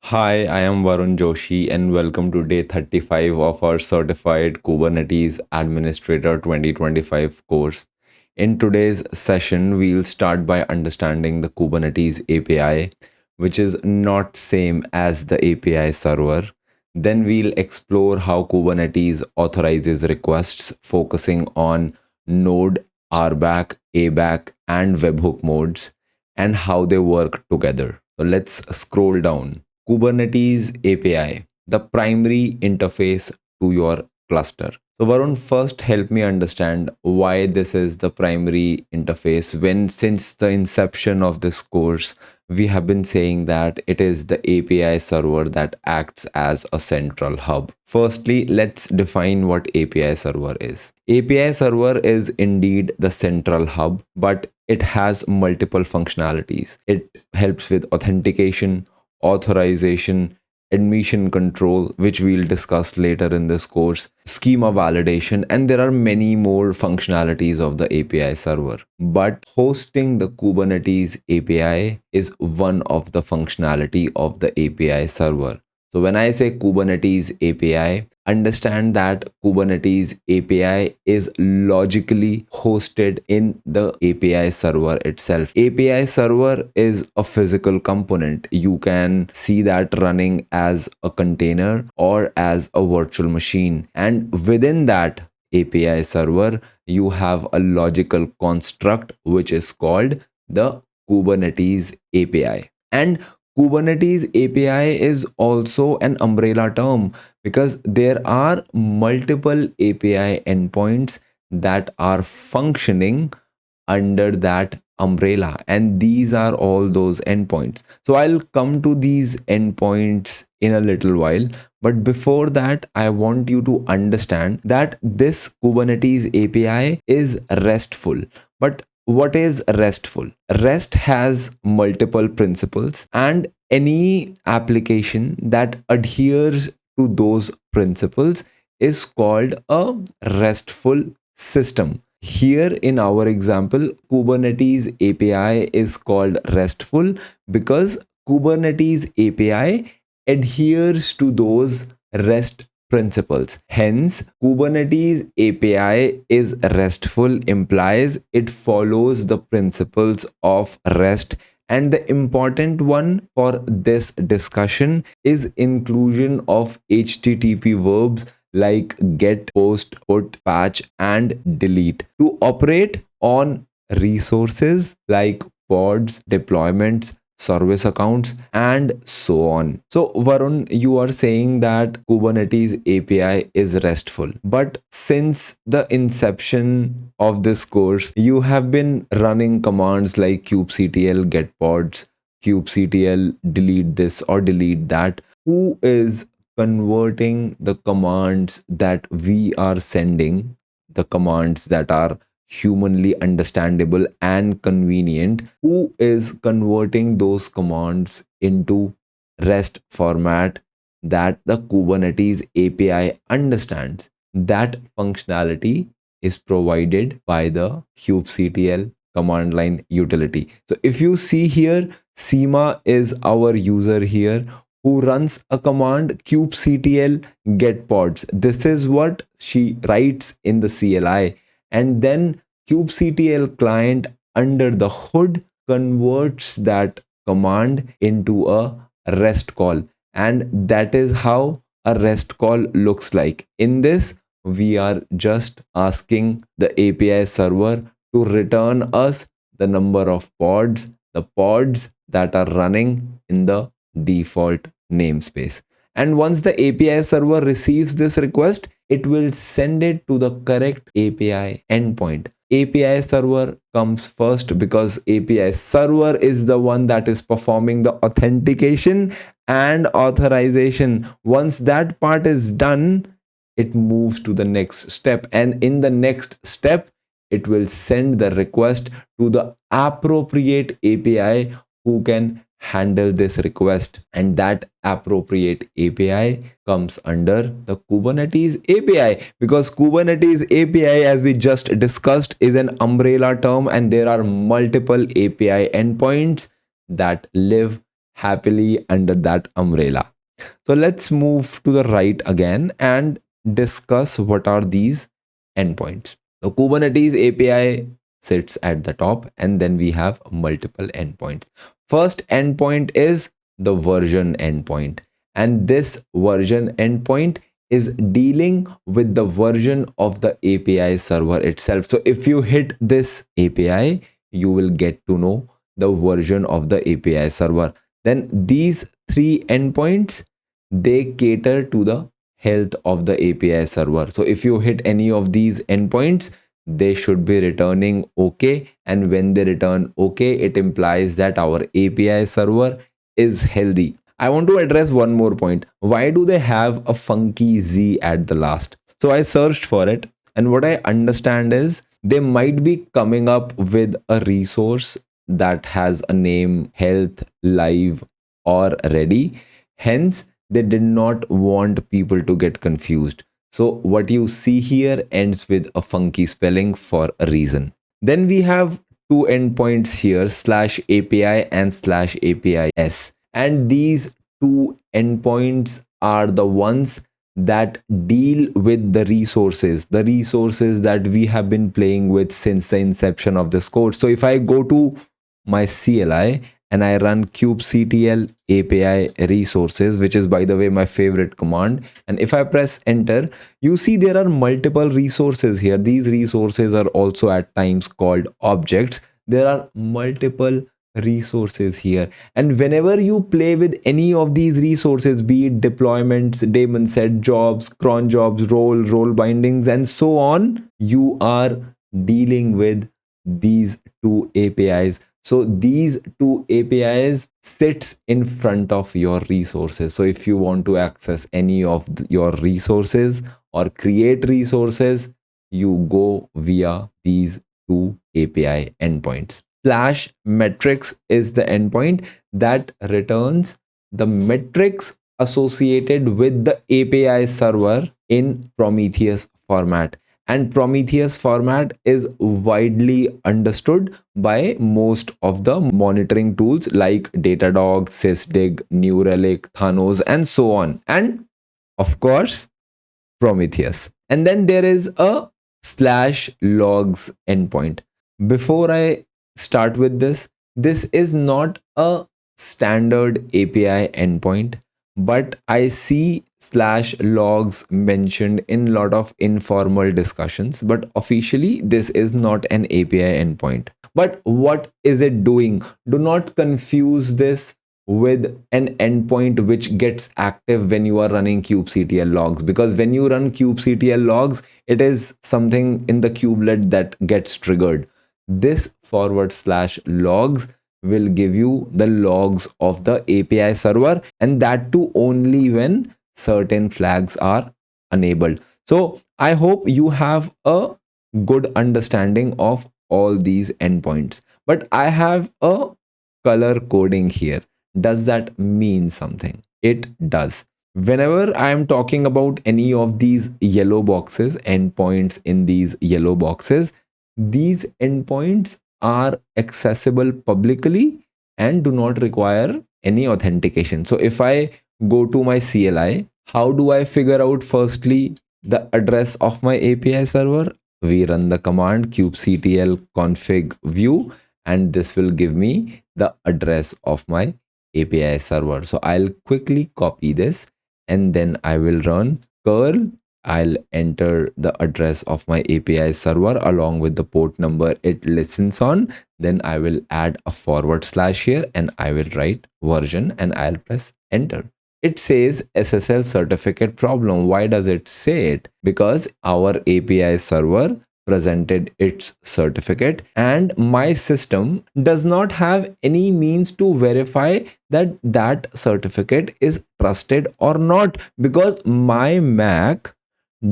Hi, I am Varun Joshi and welcome to day 35 of our Certified Kubernetes Administrator 2025 course. In today's session, we'll start by understanding the Kubernetes API, which is not same as the API server. Then we'll explore how Kubernetes authorizes requests, focusing on node, RBAC, ABAC, and webhook modes, and how they work together. So let's scroll down. Kubernetes API, the primary interface to your cluster. So Varun, first help me understand why this is the primary interface when since the inception of this course, we have been saying that it is the API server that acts as a central hub. Firstly, let's define what API server is. API server is indeed the central hub, but it has multiple functionalities. It helps with authentication, authorization, admission control, which we'll discuss later in this course, schema validation, and there are many more functionalities of the API server. But hosting the Kubernetes API is one of the functionality of the API server. So when I say Kubernetes API, understand that Kubernetes API is logically hosted in the API server itself. API server is a physical component. You can see that running as a container or as a virtual machine. And within that API server, you have a logical construct which is called the Kubernetes API. And Kubernetes API is also an umbrella term because there are multiple API endpoints that are functioning under that umbrella, and these are all those endpoints. So I'll come to these endpoints in a little while, but before that I want you to understand that this Kubernetes API is RESTful. But what is RESTful? REST has multiple principles, and any application that adheres to those principles is called a RESTful system. Here in our example, Kubernetes API is called RESTful because Kubernetes API adheres to those REST principles. Hence, Kubernetes API is RESTful implies it follows the principles of REST. And the important one for this discussion is inclusion of HTTP verbs like get, post, put, patch, and delete to operate on resources like pods, deployments, service accounts, and so on. So Varun, you are saying that Kubernetes API is RESTful, but since the inception of this course, you have been running commands like kubectl get pods, kubectl delete this or delete that. Who is converting the commands that we are sending, the commands that are humanly understandable and convenient? Who is converting those commands into REST format that the Kubernetes API understands? That functionality is provided by the kubectl command line utility. So if you see here, Seema is our user here who runs a command kubectl get pods. This is what she writes in the CLI, and then kubectl client under the hood converts that command into a REST call, and that is how a REST call looks like. In this, we are just asking the API server to return us the number of pods, the pods that are running in the default namespace. And once the API server receives this request, it will send it to the correct API endpoint. API server comes first because API server is the one that is performing the authentication and authorization. Once that part is done, it moves to the next step, and in the next step it will send the request to the appropriate API who can handle this request, and that appropriate API comes under the Kubernetes API, because Kubernetes API, as we just discussed, is an umbrella term and there are multiple API endpoints that live happily under that umbrella. So let's move to the right again and discuss what are these endpoints. The Kubernetes API sits at the top, and then we have multiple endpoints. First endpoint is the version endpoint, and this version endpoint is dealing with the version of the API server itself. So if you hit this API, you will get to know the version of the API server. Then these three endpoints, they cater to the health of the API server. So if you hit any of these endpoints, they should be returning okay, and when they return okay, it implies that our API server is healthy. I want to address one more point. Why do they have a funky Z at the last? So I searched for it, and what I understand is they might be coming up with a resource that has a name health, live, or ready. Hence, they did not want people to get confused. So what you see here ends with a funky spelling for a reason. Then we have two endpoints here, slash API and slash APIs. And these two endpoints are the ones that deal with the resources that we have been playing with since the inception of this course. So if I go to my CLI and I run kubectl API resources, which is, by the way, my favorite command, and if I press enter, you see there are multiple resources here. These resources are also at times called objects. There are multiple resources here, and whenever you play with any of these resources, be it deployments, daemon set, jobs, cron jobs, role bindings, and so on, you are dealing with these two APIs. So these two APIs sits in front of your resources. So if you want to access any of your resources or create resources, you go via these two API endpoints. Slash metrics is the endpoint that returns the metrics associated with the API server in Prometheus format. And Prometheus format is widely understood by most of the monitoring tools like Datadog, Sysdig, New Relic, Thanos, and so on. And of course, Prometheus. And then there is a slash logs endpoint. Before I start with this is not a standard API endpoint, but I see slash logs mentioned in a lot of informal discussions, but officially this is not an API endpoint. But what is it doing? Do not confuse this with an endpoint which gets active when you are running kubectl logs, because when you run kubectl logs, it is something in the kubelet that gets triggered. This / logs will give you the logs of the API server, and that too only when certain flags are enabled. So I hope you have a good understanding of all these endpoints, but I have a color coding here. Does that mean something? It does. Whenever I am talking about any of these yellow boxes, endpoints in these yellow boxes, these endpoints are accessible publicly and do not require any authentication. So if I go to my CLI, how do I figure out firstly the address of my API server? We run the command kubectl config view, and this will give me the address of my API server. So I'll quickly copy this, and then I will run curl. I'll enter the address of my API server along with the port number it listens on. Then I will add a / here, and I will write version, and I'll press enter. It says SSL certificate problem. Why does it say it? Because our API server presented its certificate, and my system does not have any means to verify that that certificate is trusted or not, because my Mac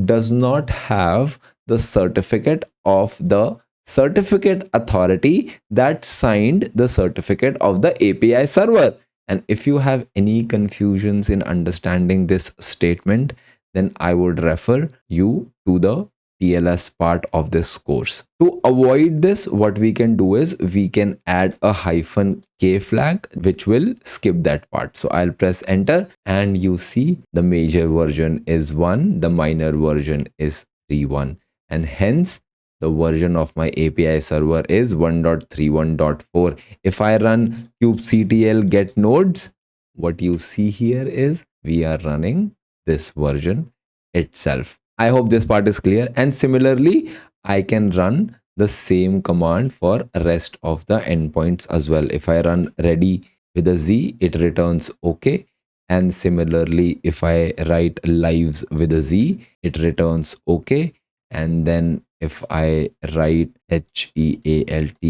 does not have the certificate of the certificate authority that signed the certificate of the API server. And if you have any confusions in understanding this statement, then I would refer you to the TLS part of this course. To avoid this, what we can do is we can add a -k flag, which will skip that part. So I'll press enter and you see the major version is 1, the minor version is 3.1, and hence the version of my API server is 1.31.4. If I run kubectl get nodes, what you see here is we are running this version itself. I hope this part is clear. And similarly, I can run the same command for rest of the endpoints as well. If I run ready with a Z, it returns OK. And similarly, if I write lives with a Z, it returns OK. And then if I write HEALTHZ,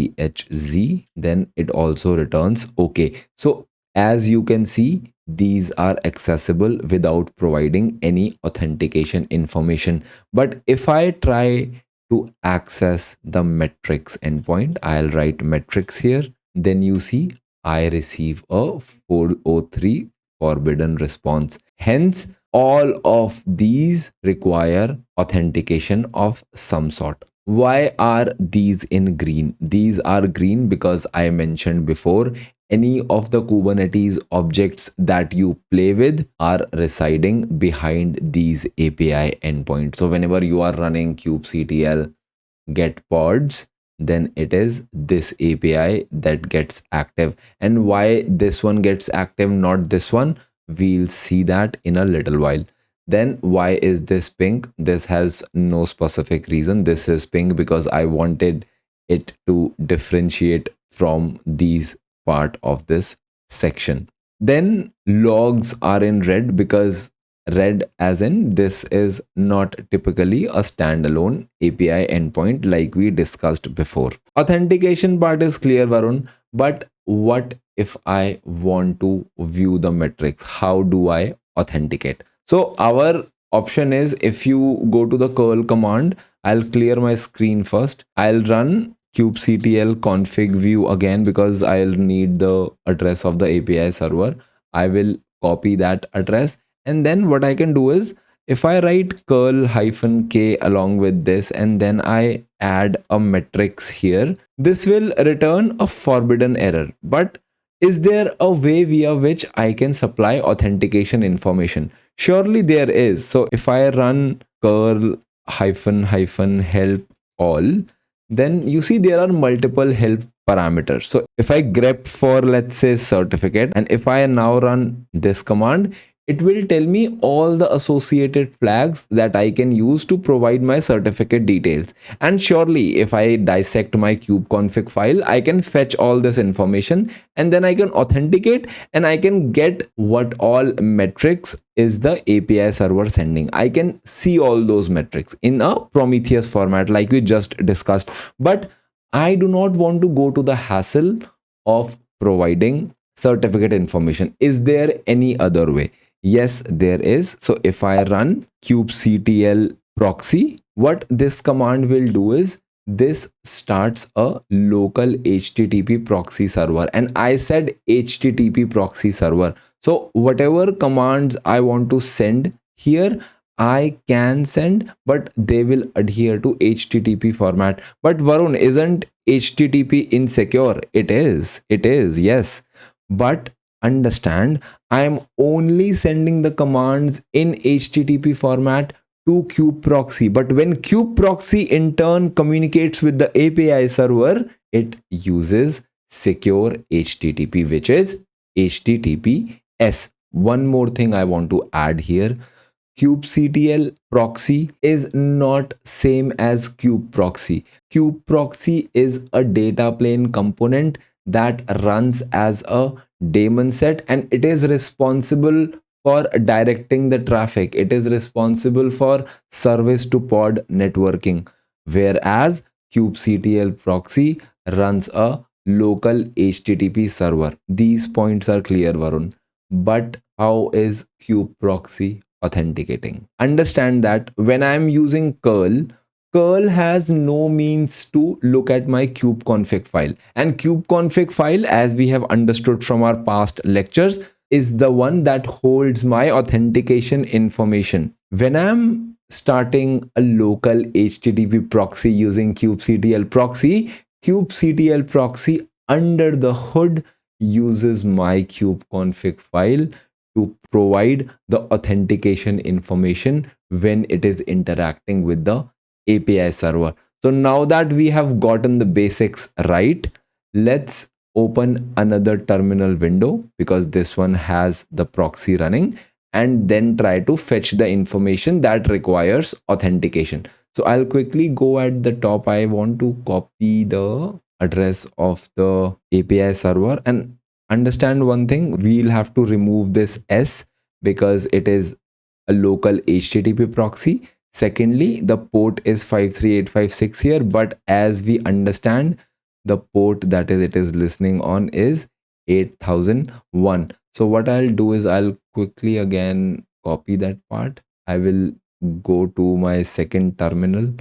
then it also returns OK. So as you can see, these are accessible without providing any authentication information. But if I try to access the metrics endpoint, I'll write metrics here. Then you see I receive a 403 forbidden response. Hence, all of these require authentication of some sort. Why are these in green? These are green because I mentioned before, any of the Kubernetes objects that you play with are residing behind these API endpoints. So whenever you are running kubectl get pods, then it is this API that gets active. And why this one gets active, not this one, we'll see that in a little while. Then why is this pink? This has no specific reason. This is pink because I wanted it to differentiate from these part of this section. Then logs are in red because red as in this is not typically a standalone API endpoint like we discussed before. Authentication part is clear, Varun, but what if I want to view the metrics? How do I authenticate? So our option is, if you go to the curl command, I'll clear my screen first. I'll run kubectl config view again because I'll need the address of the API server. I will copy that address. And then what I can do is, if I write curl -k along with this and then I add a metrics here, this will return a forbidden error. But is there a way via which I can supply authentication information? Surely there is. So if I run curl --help all, then you see there are multiple help parameters. So if I grep for, let's say, certificate, and if I now run this command, it will tell me all the associated flags that I can use to provide my certificate details. And surely if I dissect my kubeconfig file, I can fetch all this information and then I can authenticate and I can get what all metrics is the API server sending. I can see all those metrics in a Prometheus format like we just discussed. But I do not want to go to the hassle of providing certificate information. Is there any other way? Yes, there is. So if I run kubectl proxy, what this command will do is this starts a local HTTP proxy server. And I said HTTP proxy server. So whatever commands I want to send here, I can send, but they will adhere to HTTP format. But Varun, isn't HTTP insecure? It is, yes. But understand, I am only sending the commands in HTTP format to kubeproxy. But when kubeproxy in turn communicates with the API server, it uses secure HTTP, which is HTTPS. One more thing I want to add here. kubectl proxy is not same as kubeproxy. Kubeproxy is a data plane component that runs as a daemon set, and it is responsible for directing the traffic. It is responsible for service to pod networking, whereas kubectl proxy runs a local HTTP server. These points are clear, Varun. But how is kubeproxy authenticating? Understand that when I am using curl has no means to look at my kubeconfig file, and kubeconfig file, as we have understood from our past lectures, is the one that holds my authentication information. When I'm starting a local HTTP proxy using kubectl proxy under the hood uses my kubeconfig file to provide the authentication information when it is interacting with the API server. So now that we have gotten the basics right, let's open another terminal window because this one has the proxy running, and then try to fetch the information that requires authentication. So I'll quickly go at the top. I want to copy the address of the API server, and understand one thing, we'll have to remove this S because it is a local HTTP proxy. Secondly, the port is 53856 here, but as we understand, the port that is it is listening on is 8001. So what I'll do is I'll quickly again copy that part. I will go to my second terminal.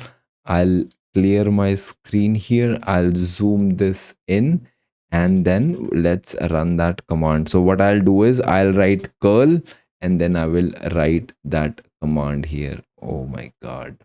I'll clear my screen here. I'll zoom this in, and then let's run that command. So what I'll do is I'll write curl, and then I will write that command here. Oh my god,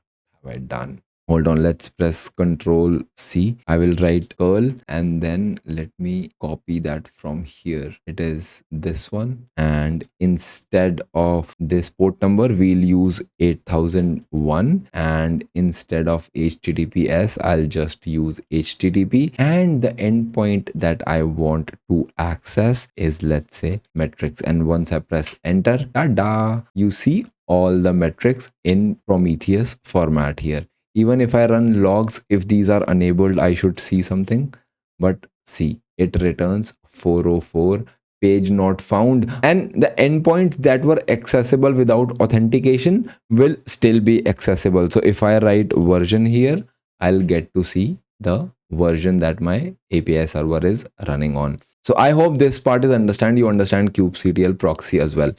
have I done? Hold on, let's press Control C. I will write curl, and then let me copy that from here. It is this one, and instead of this port number we'll use 8001, and instead of HTTPS I'll just use HTTP, and the endpoint that I want to access is, let's say, metrics. And once I press enter, tada, you see all the metrics in Prometheus format here. Even if I run logs, if these are enabled, I should see something. But see, it returns 404, page not found. And the endpoints that were accessible without authentication will still be accessible. So if I write version here, I'll get to see the version that my API server is running on. So I hope this part is understand. You understand kubectl proxy as well.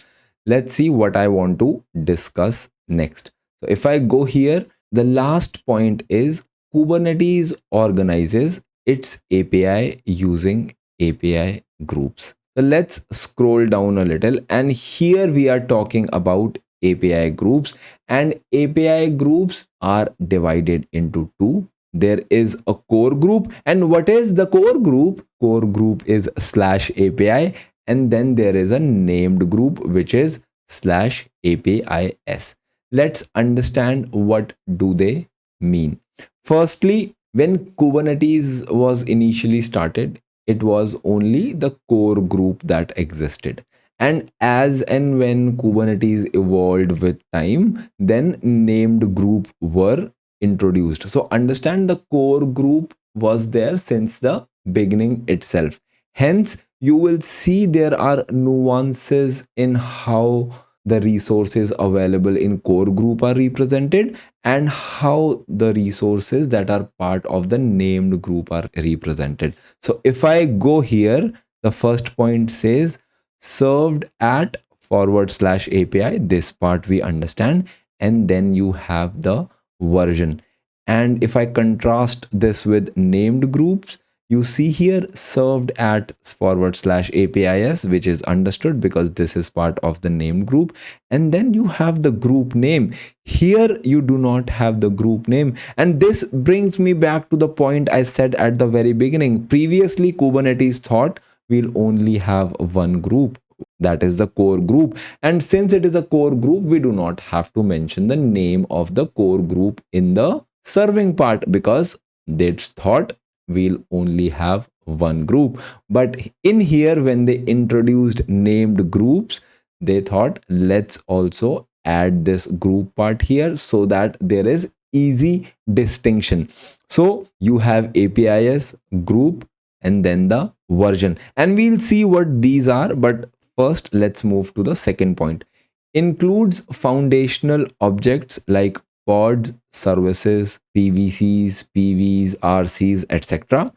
Let's see what I want to discuss next. So if I go here, the last point is Kubernetes organizes its API using API groups. So let's scroll down a little, and here we are talking about API groups, and API groups are divided into two. There is a core group, and what is the core group? Core group is /API, and then there is a named group which is /APIS. Let's understand what do they mean. Firstly, when Kubernetes was initially started, it was only the core group that existed. And as and when Kubernetes evolved with time, then named group were introduced. So understand the core group was there since the beginning itself. Hence, you will see there are nuances in how the resources available in core group are represented and how the resources that are part of the named group are represented. So if I go here, the first point says served at /API. This part we understand, and then you have the version. And if I contrast this with named groups, you see here served at /APIS, which is understood because this is part of the name group. And then you have the group name. Here you do not have the group name. And this brings me back to the point I said at the very beginning. Previously, Kubernetes thought we'll only have one group, that is the core group. And since it is a core group, we do not have to mention the name of the core group in the serving part because they thought we'll only have one group. But in here, when they introduced named groups, they thought let's also add this group part here so that there is easy distinction. So you have APIs, group, and then the version, and we'll see what these are. But first, let's move to the second point. Includes foundational objects like pods, services, PVCs, PVs, RCs, etc.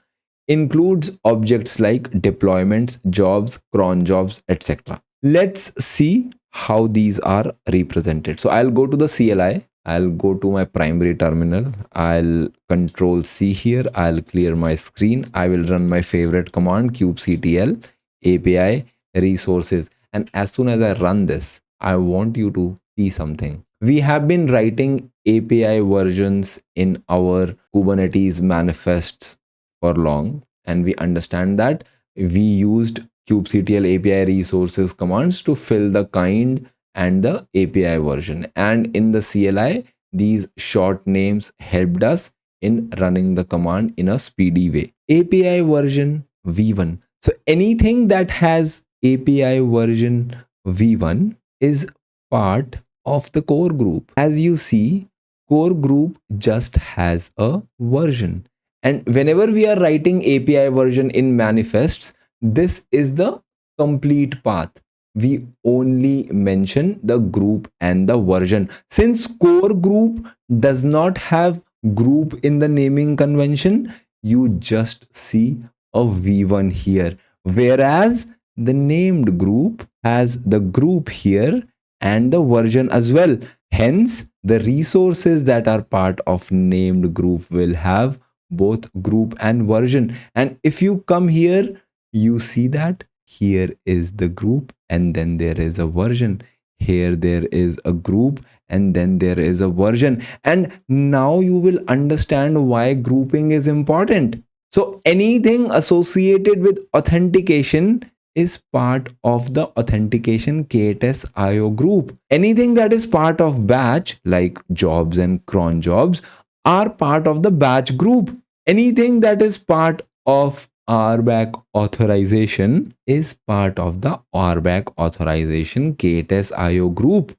Includes objects like deployments, jobs, cron jobs, etc. Let's see how these are represented. So I'll go to the CLI. I'll go to my primary terminal. I'll Control C here. I'll clear my screen. I will run my favorite command, kubectl API resources. And as soon as I run this, I want you to see something. We have been writing API versions in our Kubernetes manifests for long, and we understand that we used kubectl API resources commands to fill the kind and the API version. And in the CLI, these short names helped us in running the command in a speedy way. API version v1. So anything that has API version v1 is part of the core group. As you see, core group just has a version. And whenever we are writing API version in manifests, this is the complete path. We only mention the group and the version. Since core group does not have group in the naming convention, you just see a v1 here, whereas the named group has the group here and the version as well. Hence, the resources that are part of named group will have both group and version. And if you come here, you see that here is the group and then there is a version. Here there is a group and then there is a version. And now you will understand why grouping is important. So anything associated with authentication is part of the authentication KTS IO group. Anything that is part of batch like jobs and cron jobs are part of the batch group. Anything that is part of RBAC authorization is part of the RBAC authorization KTS IO group.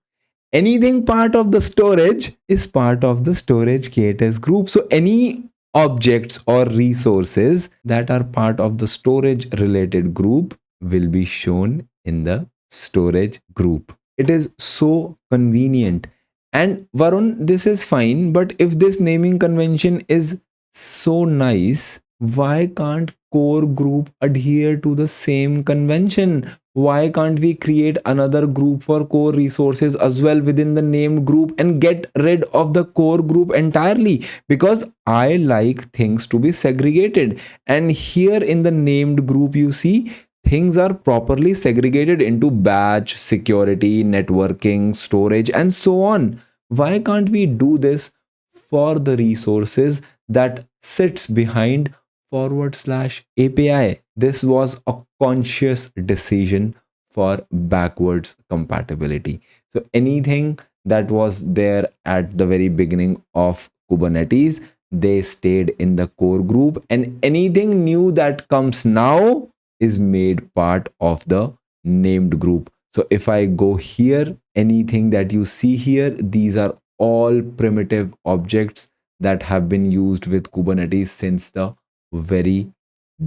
Anything part of the storage is part of the storage KTS group. So any objects or resources that are part of the storage related group will be shown in the storage group. It is so convenient. And Varun, this is fine, but if this naming convention is so nice, why can't core group adhere to the same convention? Why can't we create another group for core resources as well within the named group and get rid of the core group entirely? Because I like things to be segregated. And here in the named group, you see things are properly segregated into batch, security, networking, storage, and so on. Why can't we do this for the resources that sits behind /API? This was a conscious decision for backwards compatibility. So anything that was there at the very beginning of Kubernetes, they stayed in the core group, and anything new that comes now is made part of the named group. So if I go here, anything that you see here, these are all primitive objects that have been used with Kubernetes since the very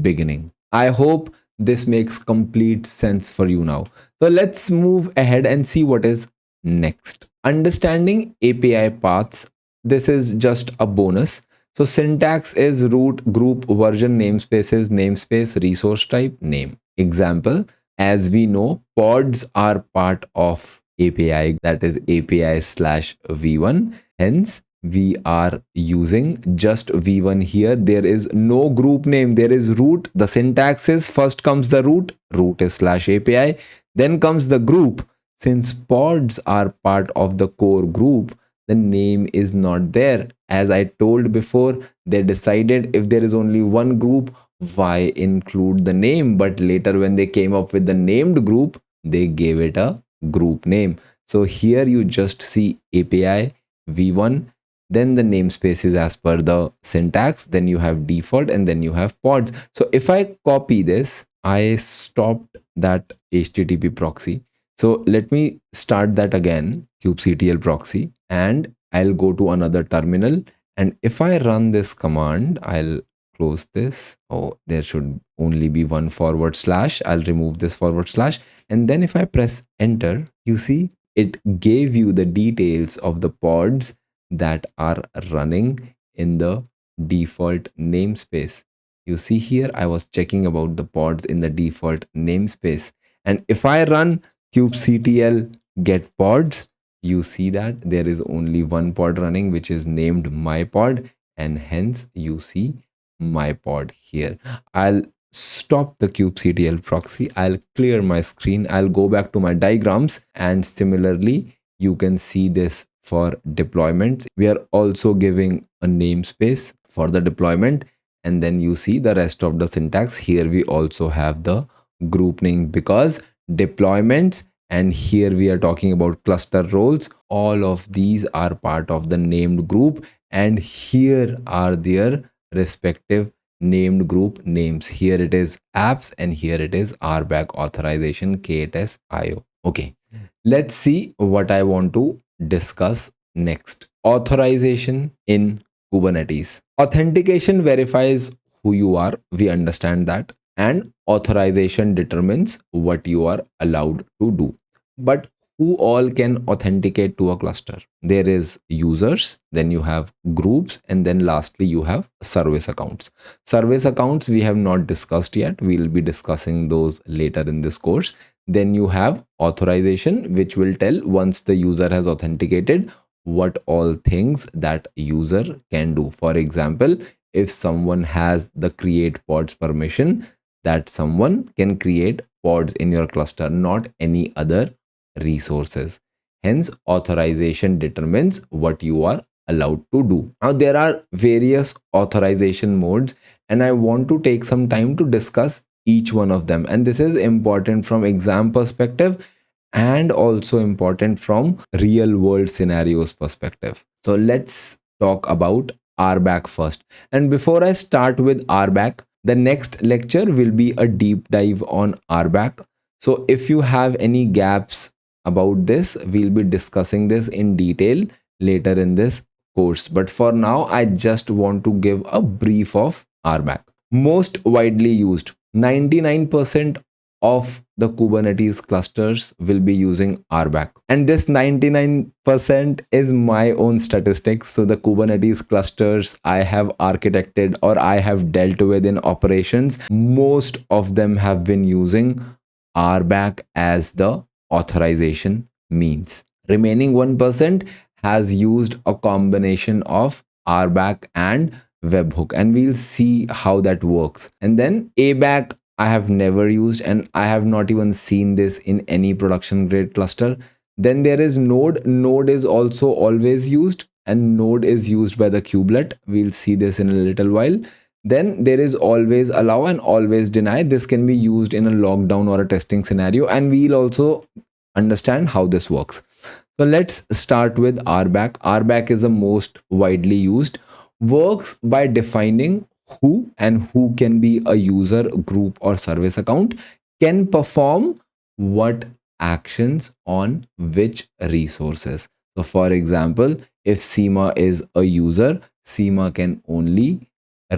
beginning. I hope this makes complete sense for you now. So let's move ahead and see what is next. Understanding API paths. This is just a bonus. So syntax is root, group, version, namespaces, namespace, resource type, name. Example, as we know, pods are part of API, that is API/v1. Hence, we are using just v1 here. There is no group name, there is root. The syntax is first comes the root is /API, then comes the group. Since pods are part of the core group, the name is not there. As I told before, they decided if there is only one group, why include the name? But later when they came up with the named group, they gave it a group name. So here you just see API v1, then the namespace is as per the syntax, then you have default, and then you have pods. So if I copy this, I stopped that HTTP proxy. So let me start that again, kubectl proxy, and I'll go to another terminal. And if I run this command, I'll close this. Oh, there should only be one /. I'll remove this /. And then if I press enter, you see it gave you the details of the pods that are running in the default namespace. You see here, I was checking about the pods in the default namespace. And if I run kubectl get pods, you see that there is only one pod running, which is named my pod, and hence you see my pod here. I'll stop the kubectl proxy. I'll clear my screen. I'll go back to my diagrams, and similarly, you can see this for deployments. We are also giving a namespace for the deployment, and then you see the rest of the syntax. Here we also have the group name because deployments, and here we are talking about cluster roles. All of these are part of the named group, and here are their respective named group names. Here it is apps, and here it is RBAC authorization KTS IO. Okay, let's see what I want to discuss next. Authorization in Kubernetes. Authentication verifies who you are. We understand that. And authorization determines what you are allowed to do. But who all can authenticate to a cluster? There is users, then you have groups, and then lastly you have service accounts. Service accounts we have not discussed yet. We'll be discussing those later in this course. Then you have authorization, which will tell once the user has authenticated what all things that user can do. For example, if someone has the create pods permission, that someone can create pods in your cluster, not any other resources. Hence, authorization determines what you are allowed to do. Now, there are various authorization modes, and I want to take some time to discuss each one of them. And this is important from exam perspective and also important from real world scenarios perspective. So let's talk about RBAC first. And before I start with RBAC, the next lecture will be a deep dive on RBAC. So if you have any gaps about this, we'll be discussing this in detail later in this course. But for now, I just want to give a brief of RBAC. Most widely used, 99% of the Kubernetes clusters will be using RBAC. And this 99% is my own statistics. So the Kubernetes clusters I have architected or I have dealt with in operations, most of them have been using RBAC as the authorization means. Remaining 1% has used a combination of RBAC and Webhook, and we'll see how that works. And then ABAC I have never used, and I have not even seen this in any production grade cluster. Then there is Node. Node is also always used, and Node is used by the kubelet. We'll see this in a little while. Then there is AlwaysAllow and AlwaysDeny. This can be used in a lockdown or a testing scenario, and we'll also understand how this works. So let's start with RBAC. RBAC is the most widely used, works by defining who and who can be a user, group, or service account, can perform what actions on which resources. So for example, if Seema is a user, Seema can only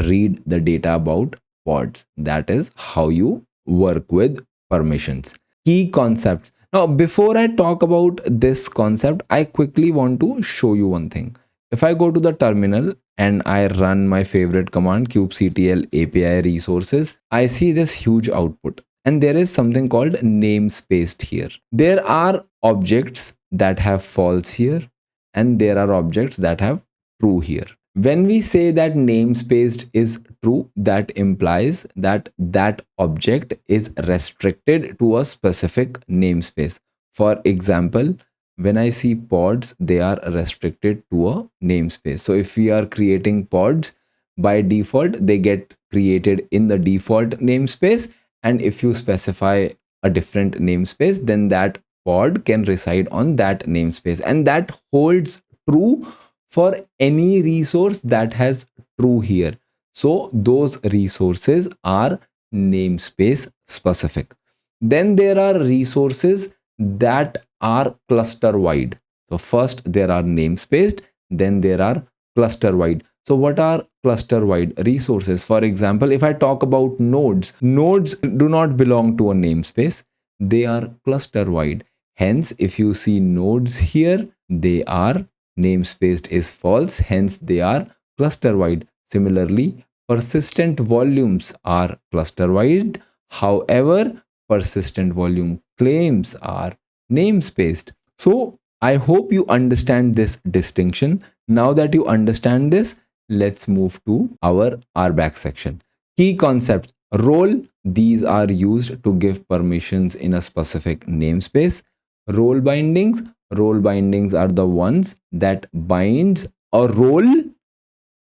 read the data about pods. That is how you work with permissions. Key concepts. Now, before I talk about this concept, I quickly want to show you one thing. If I go to the terminal and I run my favorite command, kubectl API resources, I see this huge output. And there is something called namespaced here. There are objects that have false here, and there are objects that have true here. When we say that namespaced is true, that implies that that object is restricted to a specific namespace. For example, when I see pods, they are restricted to a namespace. So if we are creating pods, by default, they get created in the default namespace. And if you specify a different namespace, then that pod can reside on that namespace. And that holds true for any resource that has true here. So those resources are namespace specific. Then there are resources that are cluster wide. So first there are namespaced, then there are cluster wide. So what are cluster wide resources? For example, if I talk about nodes, nodes do not belong to a namespace. They are cluster wide. Hence, if you see nodes here, they are namespaced is false. Hence, they are cluster wide. Similarly, persistent volumes are cluster wide. However, persistent volume claims are namespaced. So I hope you understand this distinction. Now that you understand this, let's move to our RBAC section. Key concepts. Role, these are used to give permissions in a specific namespace. Role bindings are the ones that binds a role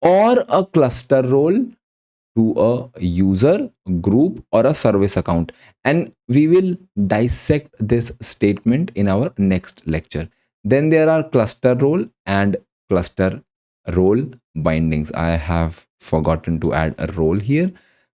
or a cluster role to a user, group, or a service account. And we will dissect this statement in our next lecture. Then there are cluster role and cluster role bindings. I have forgotten to add a role here.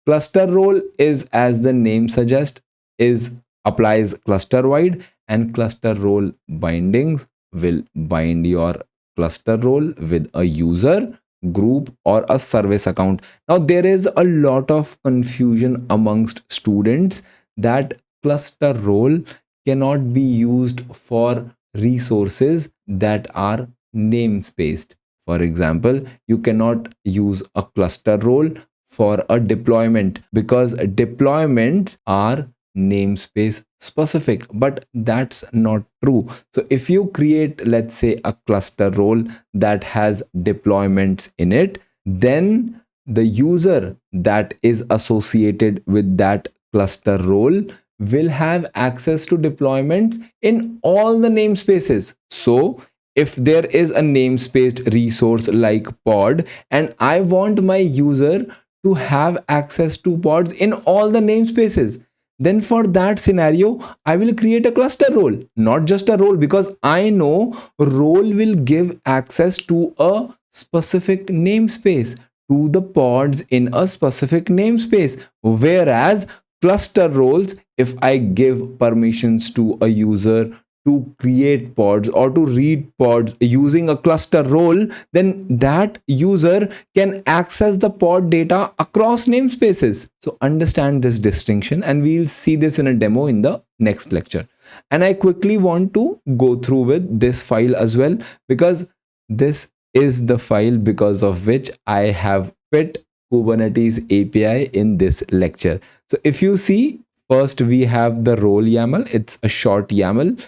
Cluster role is, as the name suggests, is applies cluster wide, and cluster role bindings will bind your cluster role with a user, group, or a service account. Now there is a lot of confusion amongst students that cluster role cannot be used for resources that are namespaced. For example, you cannot use a cluster role for a deployment because deployments are namespace specific, but that's not true. So if you create, let's say, a cluster role that has deployments in it, then the user that is associated with that cluster role will have access to deployments in all the namespaces. So if there is a namespaced resource like pod and I want my user to have access to pods in all the namespaces, then for that scenario I will create a cluster role, not just a role, because I know role will give access to a specific namespace, to the pods in a specific namespace, whereas cluster roles, if I give permissions to a user to create pods or to read pods using a cluster role, then that user can access the pod data across namespaces. So understand this distinction, and we'll see this in a demo in the next lecture. And I quickly want to go through with this file as well, because this is the file because of which I have fit Kubernetes API in this lecture. So if you see, first we have the role YAML. It's a short YAML.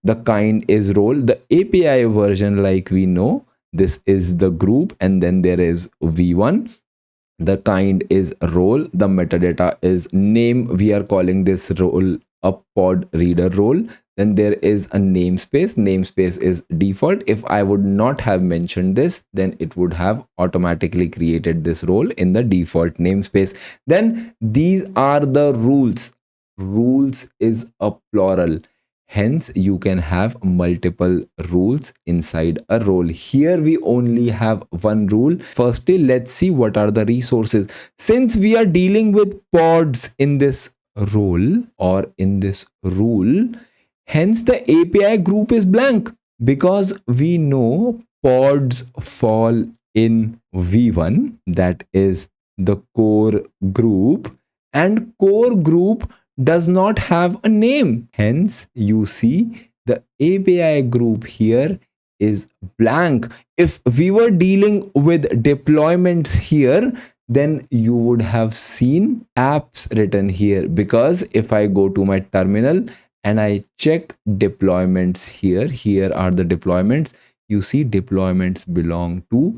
The kind is role. The API version, like we know, this is the group, and then there is v1. The kind is role. The metadata is name. We are calling this role a pod reader role. Then there is a namespace. Namespace is default. If I would not have mentioned this, then it would have automatically created this role in the default namespace. Then these are the rules. Rules is a plural. Hence, you can have multiple rules inside a role. Here, we only have one rule. Firstly, let's see what are the resources. Since we are dealing with pods in this role or in this rule, hence the API group is blank, because we know pods fall in V1, that is the core group, and core group does not have a name. Hence, you see the API group here is blank. If we were dealing with deployments here, then you would have seen apps written here, because if I go to my terminal and I check deployments here, here are the deployments. You see deployments belong to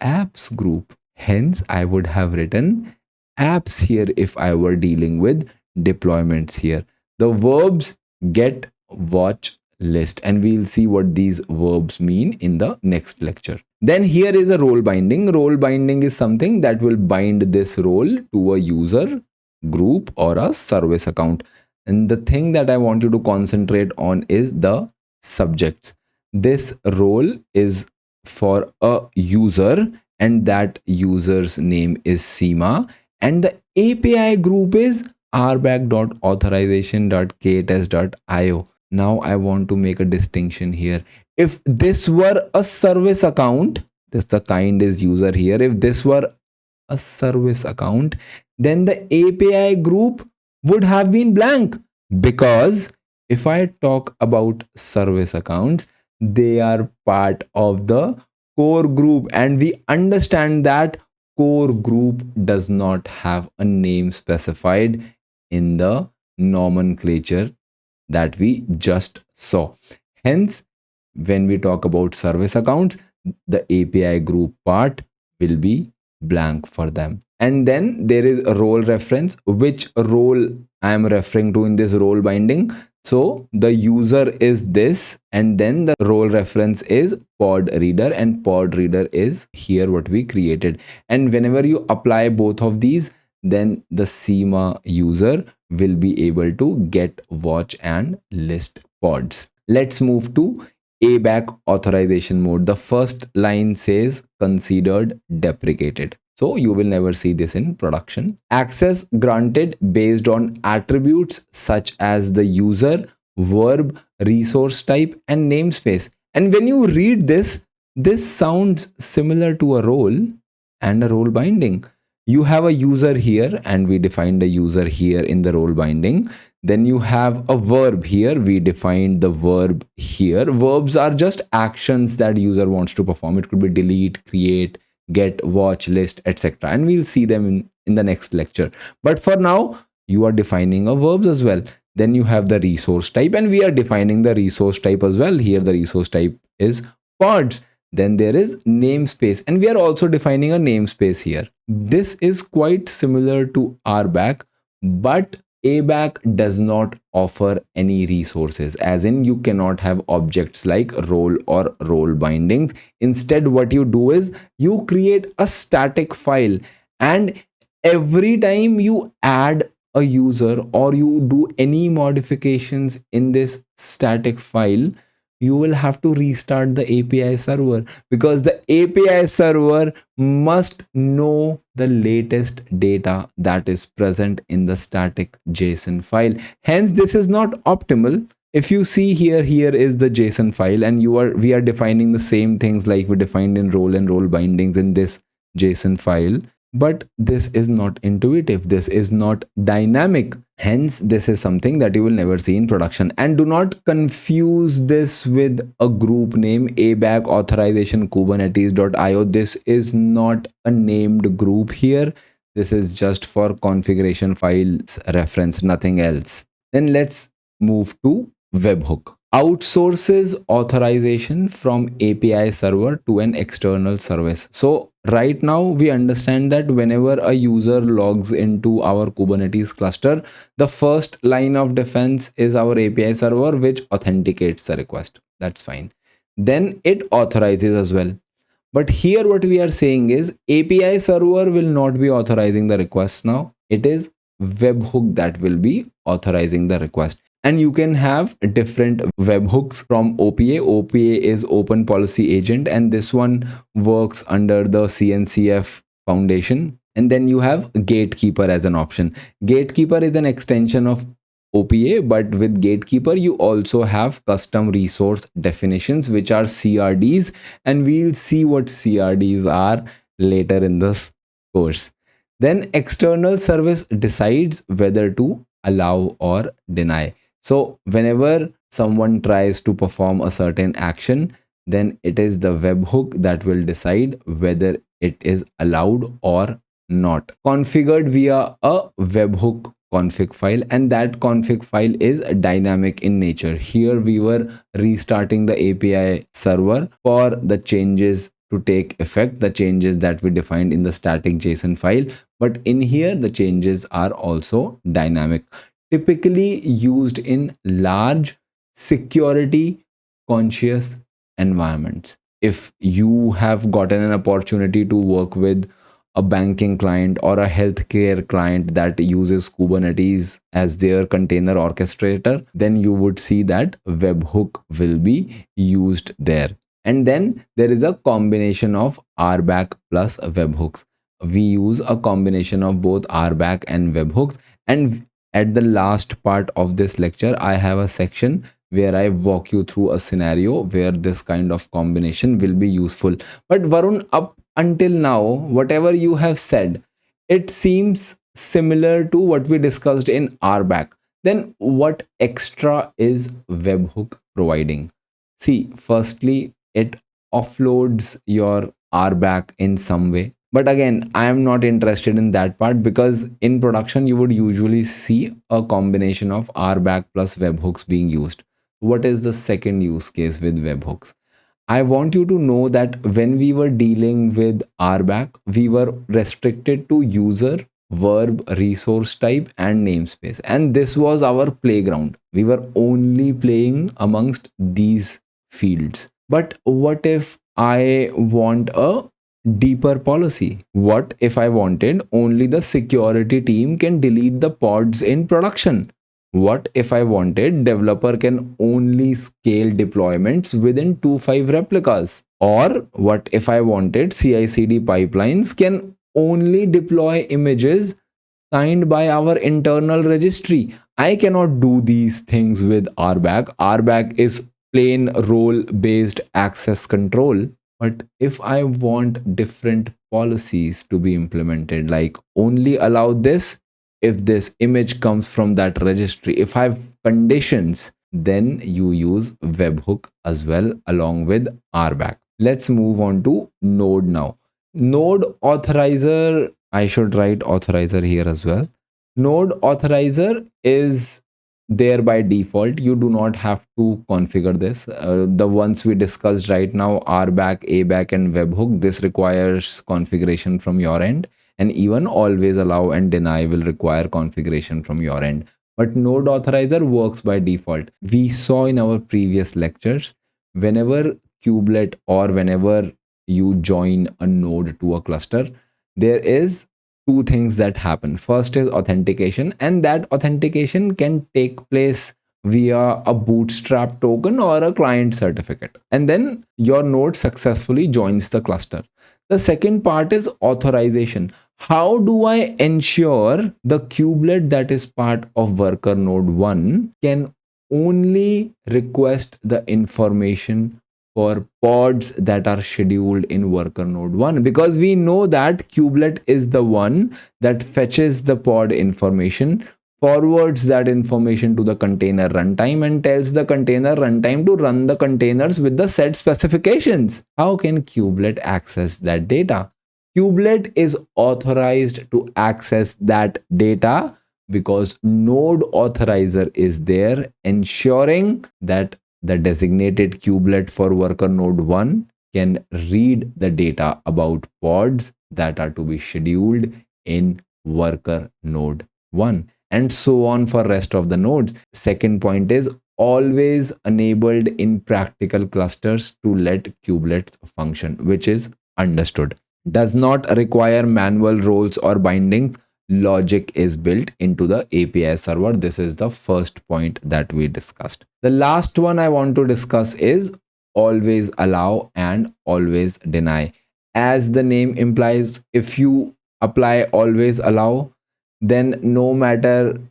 apps group. Hence, I would have written apps here if I were dealing with deployments here. The verbs get, watch, list, and we'll see what these verbs mean in the next lecture. Then here is a role binding. Role binding is something that will bind this role to a user, group, or a service account. And the thing that I want you to concentrate on is the subjects. This role is for a user, and that user's name is Seema, and the API group is rbac.authorization.ktest.io. Now I want to make a distinction here. If this were a service account, this the kind is user here. If this were a service account, then the API group would have been blank, because if I talk about service accounts, they are part of the core group, and we understand that core group does not have a name specified in the nomenclature that we just saw. Hence, when we talk about service accounts, the API group part will be blank for them. and then there is a role reference, which role I am referring to in this role binding. So the user is this, and then the role reference is pod reader, and pod reader is here what we created. And whenever you apply both of these, then the SEMA user will be able to get, watch, and list pods. Let's move to ABAC authorization mode. The first line says considered deprecated. So you will never see this in production. Access granted based on attributes such as the user, verb, resource type, and namespace. And when you read this, this sounds similar to a role and a role binding. You have a user here, and we defined a user here in the role binding. Then you have a verb here. We defined the verb here. Verbs are just actions that user wants to perform. It could be delete, create, get, watch, list, etc. And we'll see them in the next lecture. But for now, you are defining a verbs as well. Then you have the resource type, and we are defining the resource type as well. Here the resource type is pods. Then there is namespace, and we are also defining a namespace here. This is quite similar to RBAC, but ABAC does not offer any resources, as in you cannot have objects like role or role bindings. Instead, what you do is you create a static file, and every time you add a user or you do any modifications in this static file, you will have to restart the API server, because the API server must know the latest data that is present in the static JSON file. Hence, this is not optimal. If you see here, here is the JSON file, and we are defining the same things like we defined in role and role bindings in this JSON file. But this is not intuitive, this is not dynamic. Hence, this is something that you will never see in production. And do not confuse this with a group name, ABAC authorization kubernetes.io. This is not a named group here. This is just for configuration files reference, nothing else. Then let's move to Webhook. Outsources authorization from API server to an external service. So right now we understand that whenever a user logs into our Kubernetes cluster, the first line of defense is our API server, which authenticates the request. That's fine. Then it authorizes as well. But here what we are saying is API server will not be authorizing the request now. It is webhook that will be authorizing the request. And you can have different webhooks from OPA. OPA is Open Policy Agent, and this one works under the CNCF Foundation. And then you have Gatekeeper as an option. Gatekeeper is an extension of OPA, but with Gatekeeper, you also have custom resource definitions, which are CRDs. And we'll see what CRDs are later in this course. Then external service decides whether to allow or deny. So whenever someone tries to perform a certain action, then it is the webhook that will decide whether it is allowed or not. Configured via a webhook config file, and that config file is dynamic in nature. Here we were restarting the API server for the changes to take effect, the changes that we defined in the static JSON file. But in here, the changes are also dynamic, typically used in large security conscious environments. If you have gotten an opportunity to work with a banking client or a healthcare client that uses Kubernetes as their container orchestrator, then you would see that webhook will be used there. And then there is a combination of RBAC plus webhooks. We use a combination of both RBAC and webhooks. And at the last part of this lecture, I have a section where I walk you through a scenario where this kind of combination will be useful. But Varun, up until now, whatever you have said, it seems similar to what we discussed in RBAC. Then what extra is webhook providing? See, firstly, it offloads your RBAC in some way. But again, I am not interested in that part, because in production, you would usually see a combination of RBAC plus webhooks being used. What is the second use case with webhooks? I want you to know that when we were dealing with RBAC, we were restricted to user, verb, resource type, and namespace. And this was our playground. We were only playing amongst these fields. But what if I want a deeper policy? What if I wanted only the security team can delete the pods in production? What if I wanted developer can only scale deployments within 2.5 replicas? Or what if I wanted CI/CD pipelines can only deploy images signed by our internal registry? I cannot do these things with RBAC. RBAC is plain role based access control. But if I want different policies to be implemented, like only allow this if this image comes from that registry, if I have conditions, then you use webhook as well along with RBAC. Let's move on to node now. Node authorizer, I should write authorizer here as well. Node authorizer is there by default. You do not have to configure this. The ones we discussed right now, RBAC, ABAC, and webhook, this requires configuration from your end, and even always allow and deny will require configuration from your end. But node authorizer works by default. We saw in our previous lectures, whenever kubelet or whenever you join a node to a cluster, there is two things that happen. First is authentication, and that authentication can take place via a bootstrap token or a client certificate, and then your node successfully joins the cluster. The second part is authorization. How do I ensure the kubelet that is part of worker node 1 can only request the information for pods that are scheduled in worker node 1? Because we know that kubelet is the one that fetches the pod information, forwards that information to the container runtime, and tells the container runtime to run the containers with the set specifications. How can kubelet access that data? Kubelet is authorized to access that data because node authorizer is there, ensuring that the designated kubelet for worker node 1 can read the data about pods that are to be scheduled in worker node 1, and so on for rest of the nodes. Second point is always enabled in practical clusters to let kubelets function, which is understood. Does not require manual roles or bindings. Logic is built into the API server. This is the first point that we discussed. The last one I want to discuss is always allow and always deny. As the name implies, if you apply always allow, then no matter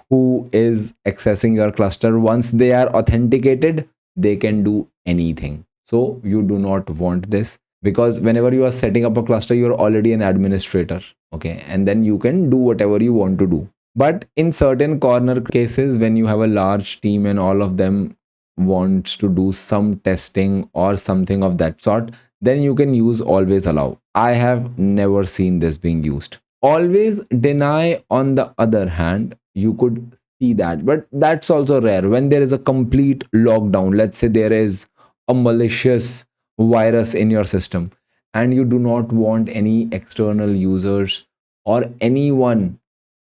who is accessing your cluster, once they are authenticated, they can do anything. So you do not want this, because whenever you are setting up a cluster, you're already an administrator, okay, and then you can do whatever you want to do. But in certain corner cases, when you have a large team and all of them wants to do some testing or something of that sort, then you can use always allow. I have never seen this being used. Always deny, on the other hand, you could see that, but that's also rare. When there is a complete lockdown, let's say there is a malicious virus in your system and you do not want any external users or anyone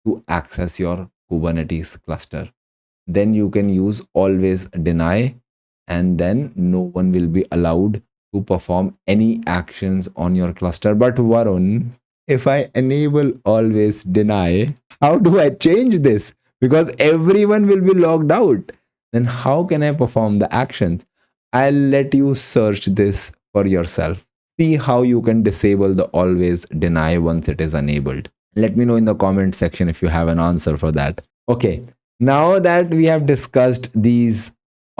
to access your Kubernetes cluster, then you can use always deny, and then no one will be allowed to perform any actions on your cluster. But Varun, if I enable always deny, how do I change this? Because everyone will be logged out. Then how can I perform the actions? I'll let you search this for yourself. See how you can disable the always deny once it is enabled. Let me know in the comment section if you have an answer for that. Okay, now that we have discussed these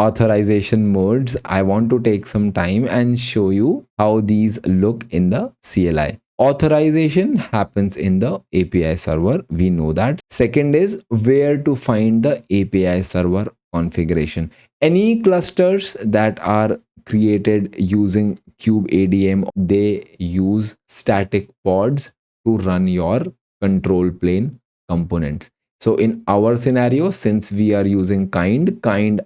authorization modes, I want to take some time and show you how these look in the CLI. Authorization happens in the API server. We know that. Second is where to find the API server configuration. Any clusters that are created using kubeadm, they use static pods to run your control plane components. So in our scenario, since we are using kind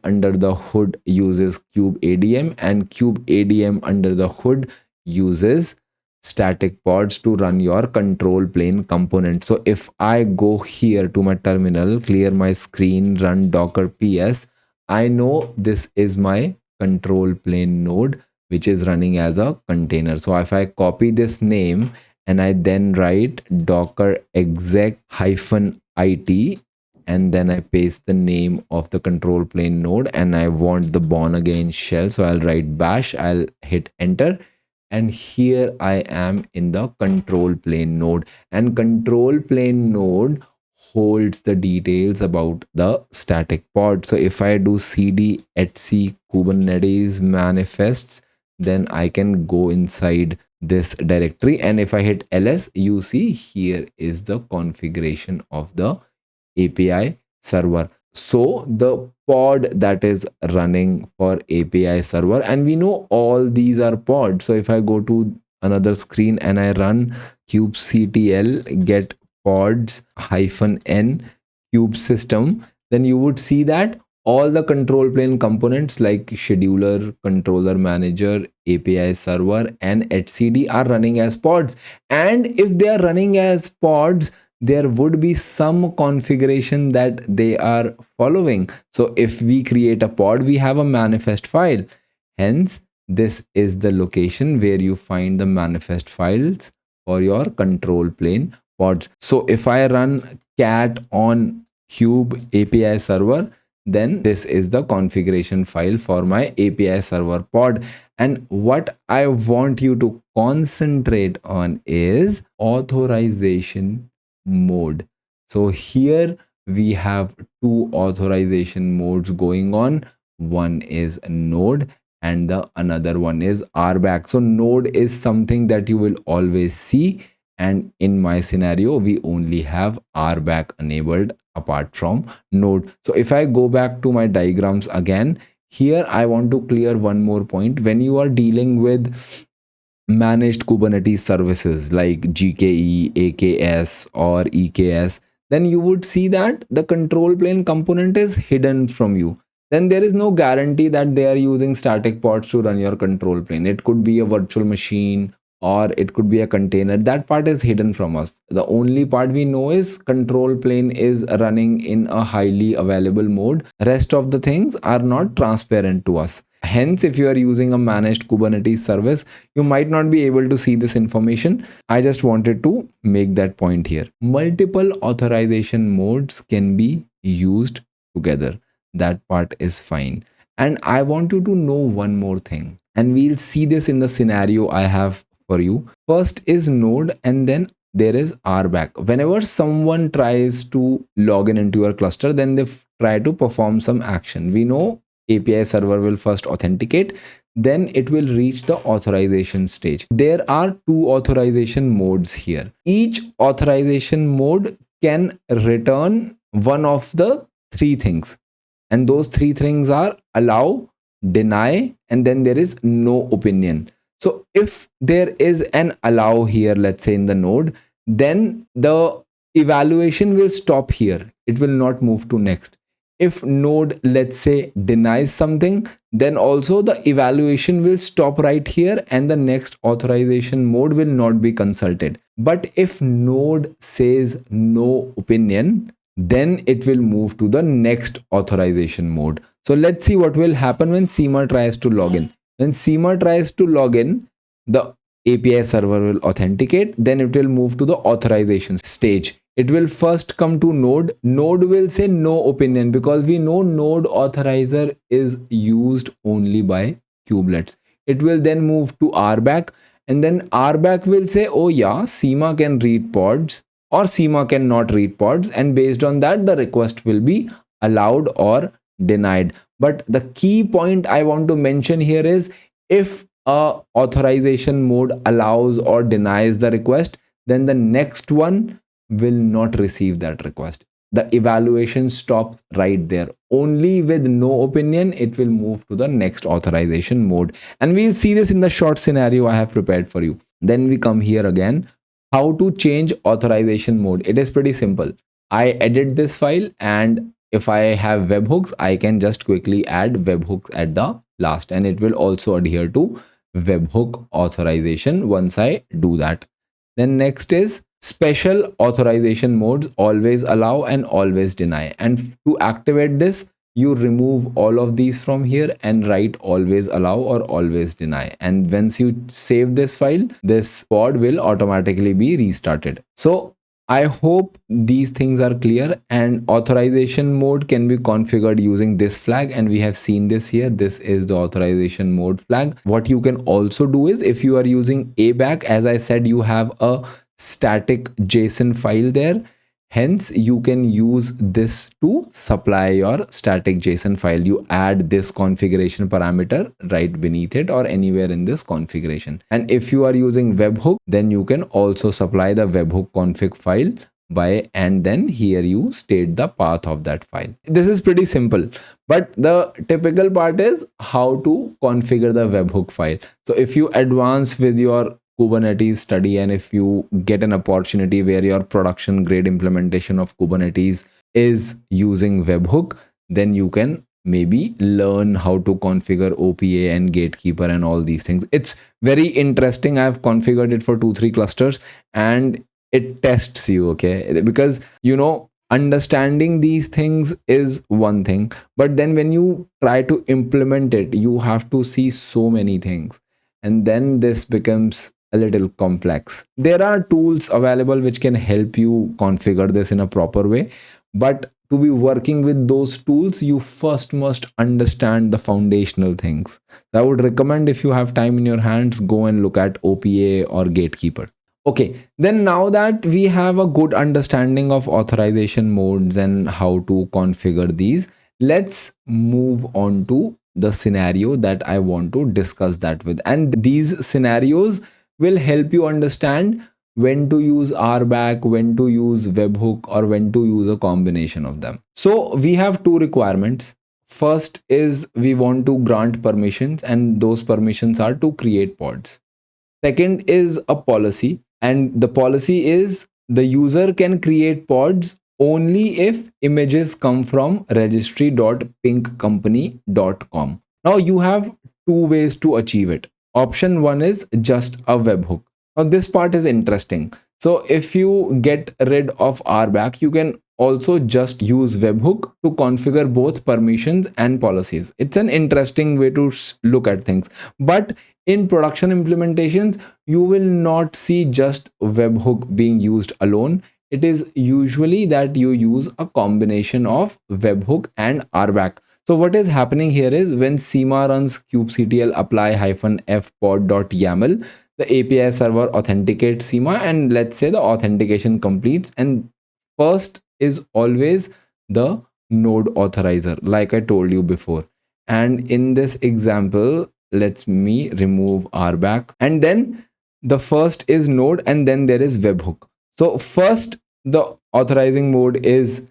under the hood uses kubeadm, and kubeadm under the hood uses static pods to run your control plane component. So if I go here to my terminal, clear my screen, run docker ps, I know this is my control plane node which is running as a container. So if I copy this name and I then write docker exec hyphen it, and then I paste the name of the control plane node, and I want the born again shell, so I'll write bash, I'll hit enter, and here I am in the control plane node, and control plane node holds the details about the static pod. So if I do cd etc kubernetes manifests, then I can go inside this directory, and if I hit ls, you see here is the configuration of the API server. So the pod that is running for API server, and we know all these are pods. So if I go to another screen and I run kubectl get pods -n kube system, then you would see that all the control plane components like scheduler, controller manager, API server, and etcd are running as pods. And if they are running as pods, there would be some configuration that they are following. So if we create a pod, we have a manifest file. Hence, this is the location where you find the manifest files for your control plane pods. So if I run cat on kube API server, then this is the configuration file for my API server pod. And what I want you to concentrate on is authorization mode. So here we have two authorization modes going on. One is node and the another one is RBAC. So node is something that you will always see, and in my scenario we only have RBAC enabled apart from node. So if I go back to my diagrams again, here I want to clear one more point. When you are dealing with managed Kubernetes services like GKE, AKS, or EKS, then you would see that the control plane component is hidden from you. Then there is no guarantee that they are using static pods to run your control plane. It could be a virtual machine or it could be a container. That part is hidden from us. The only part we know is control plane is running in a highly available mode. Rest of the things are not transparent to us. Hence, if you are using a managed Kubernetes service, you might not be able to see this information. I just wanted to make that point here. Multiple authorization modes can be used together. That part is fine. And I want you to know one more thing. And we'll see this in the scenario I have for you. First is node, and then there is RBAC. Whenever someone tries to log in into your cluster, then they try to perform some action. We know API server will first authenticate, then it will reach the authorization stage. There are two authorization modes here. Each authorization mode can return one of the three things, and those three things are allow, deny, and then there is no opinion. So if there is an allow here, let's say in the node, then the evaluation will stop here. It will not move to next. If node, let's say, denies something, then also the evaluation will stop right here and the next authorization mode will not be consulted. But if node says no opinion, then it will move to the next authorization mode. So let's see what will happen when Seema tries to log in. When Seema tries to log in, the API server will authenticate, then it will move to the authorization stage. It will first come to node. Node will say no opinion because we know node authorizer is used only by kubelets. It will then move to RBAC, and then RBAC will say, oh yeah, Seema can read pods or Seema cannot read pods, and based on that the request will be allowed or denied. But the key point I want to mention here is if a authorization mode allows or denies the request, then the next one will not receive that request. The evaluation stops right there. Only with no opinion it will move to the next authorization mode, and we'll see this in the short scenario I have prepared for you. Then we come here again. How to change authorization mode? It is pretty simple. I edit this file, and if I have webhooks, I can just quickly add webhooks at the last, and it will also adhere to webhook authorization once I do that. Then next is special authorization modes, always allow and always deny. And to activate this, you remove all of these from here and write always allow or always deny. And once you save this file, this pod will automatically be restarted. So I hope these things are clear, and authorization mode can be configured using this flag, and we have seen this here. This is the authorization mode flag. What you can also do is, if you are using ABAC, as I said, you have a static JSON file there. Hence, you can use this to supply your static JSON file. You add this configuration parameter right beneath it or anywhere in this configuration. And if you are using webhook, then you can also supply the webhook config file and then here you state the path of that file. This is pretty simple, but the typical part is how to configure the webhook file. So if you advance with your Kubernetes study, and if you get an opportunity where your production grade implementation of Kubernetes is using webhook, then you can maybe learn how to configure OPA and gatekeeper and all these things. It's very interesting. I've configured it for 2-3 clusters and it tests you, okay? Because understanding these things is one thing, but then when you try to implement it, you have to see so many things, and then this becomes a little complex. There are tools available which can help you configure this in a proper way, but to be working with those tools, you first must understand the foundational things. I would recommend, if you have time in your hands, go and look at OPA or gatekeeper. Okay, then now that we have a good understanding of authorization modes and how to configure these, let's move on to the scenario that I want to discuss that with. And these scenarios will help you understand when to use RBAC, when to use webhook, or when to use a combination of them. So we have two requirements. First is we want to grant permissions, and those permissions are to create pods. Second is a policy, and the policy is the user can create pods only if images come from registry.pinkcompany.com. Now you have two ways to achieve it. Option one is just a webhook. Now this part is interesting. So if you get rid of RBAC, you can also just use webhook to configure both permissions and policies. It's an interesting way to look at things. But in production implementations, you will not see just webhook being used alone. It is usually that you use a combination of webhook and RBAC. So what is happening here is, when CMA runs kubectl apply-f pod.yaml, the API server authenticates CMA, and let's say the authentication completes, and first is always the node authorizer, like I told you before. And in this example, let me remove RBAC, and then the first is node, and then there is webhook. So first the authorizing mode is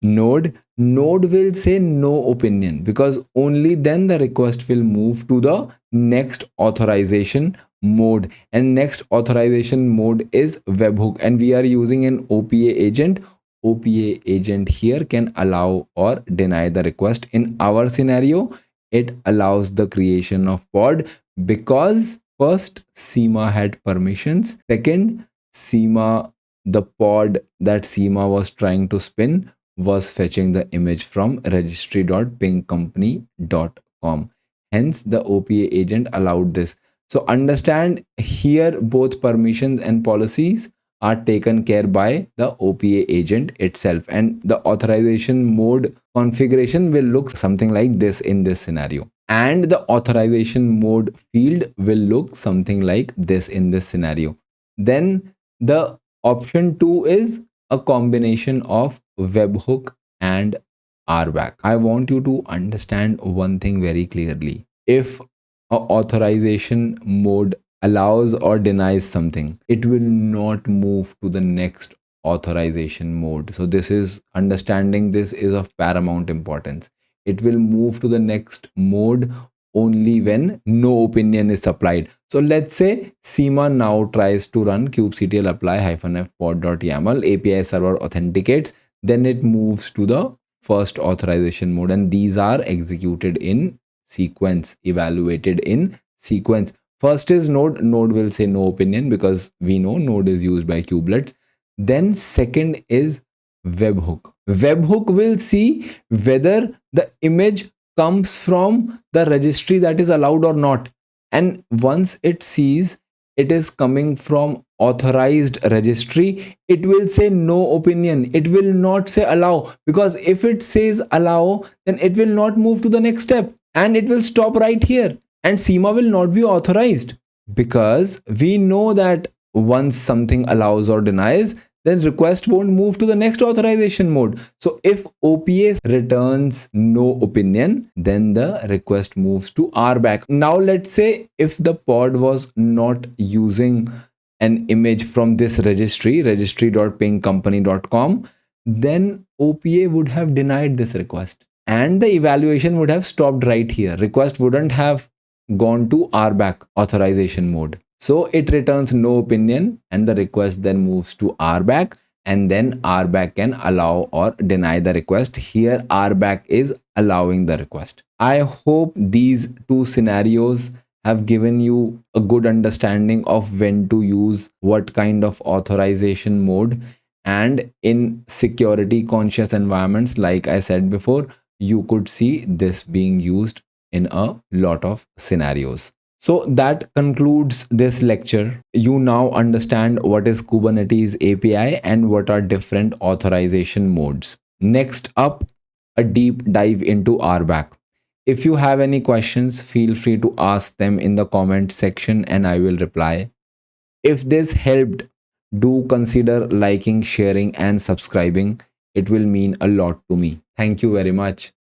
node. Node will say no opinion, because only then the request will move to the next authorization mode, and next authorization mode is webhook, and we are using an OPA agent. OPA agent here can allow or deny the request. In our scenario, it allows the creation of pod, because first CMA had permissions, second the pod that CMA was trying to spin was fetching the image from registry.pinkcompany.com. Hence the OPA agent allowed this. So understand here, both permissions and policies are taken care by the OPA agent itself, and the authorization mode configuration will look something like this in this scenario, and the authorization mode field will look something like this in this scenario. Then the option 2 is a combination of webhook and RBAC. I want you to understand one thing very clearly. If a authorization mode allows or denies something, it will not move to the next authorization mode. So this is, understanding this is of paramount importance. It will move to the next mode only when no opinion is supplied. So let's say CMA now tries to run kubectl apply-f pod.yaml, API server authenticates, then it moves to the first authorization mode, and these are executed in sequence, evaluated in sequence. First is node will say no opinion because we know node is used by kubelets. Then second is webhook will see whether the image comes from the registry that is allowed or not, and once it sees it is coming from authorized registry, it will say no opinion. It will not say allow, because if it says allow, then it will not move to the next step and it will stop right here, and SEMA will not be authorized, because we know that once something allows or denies, then request won't move to the next authorization mode. So if OPA returns no opinion, then the request moves to RBAC. Now let's say if the pod was not using an image from this registry.pingcompany.com, then OPA would have denied this request and the evaluation would have stopped right here. Request wouldn't have gone to RBAC authorization mode. So it returns no opinion and the request then moves to RBAC, and then RBAC can allow or deny the request. Here RBAC is allowing the request. I hope these two scenarios have given you a good understanding of when to use what kind of authorization mode, and in security conscious environments, like I said before, you could see this being used in a lot of scenarios. So that concludes this lecture. You now understand what is Kubernetes API and what are different authorization modes. Next up, a deep dive into RBAC. If you have any questions, feel free to ask them in the comment section and I will reply. If this helped, do consider liking, sharing, and subscribing. It will mean a lot to me. Thank you very much.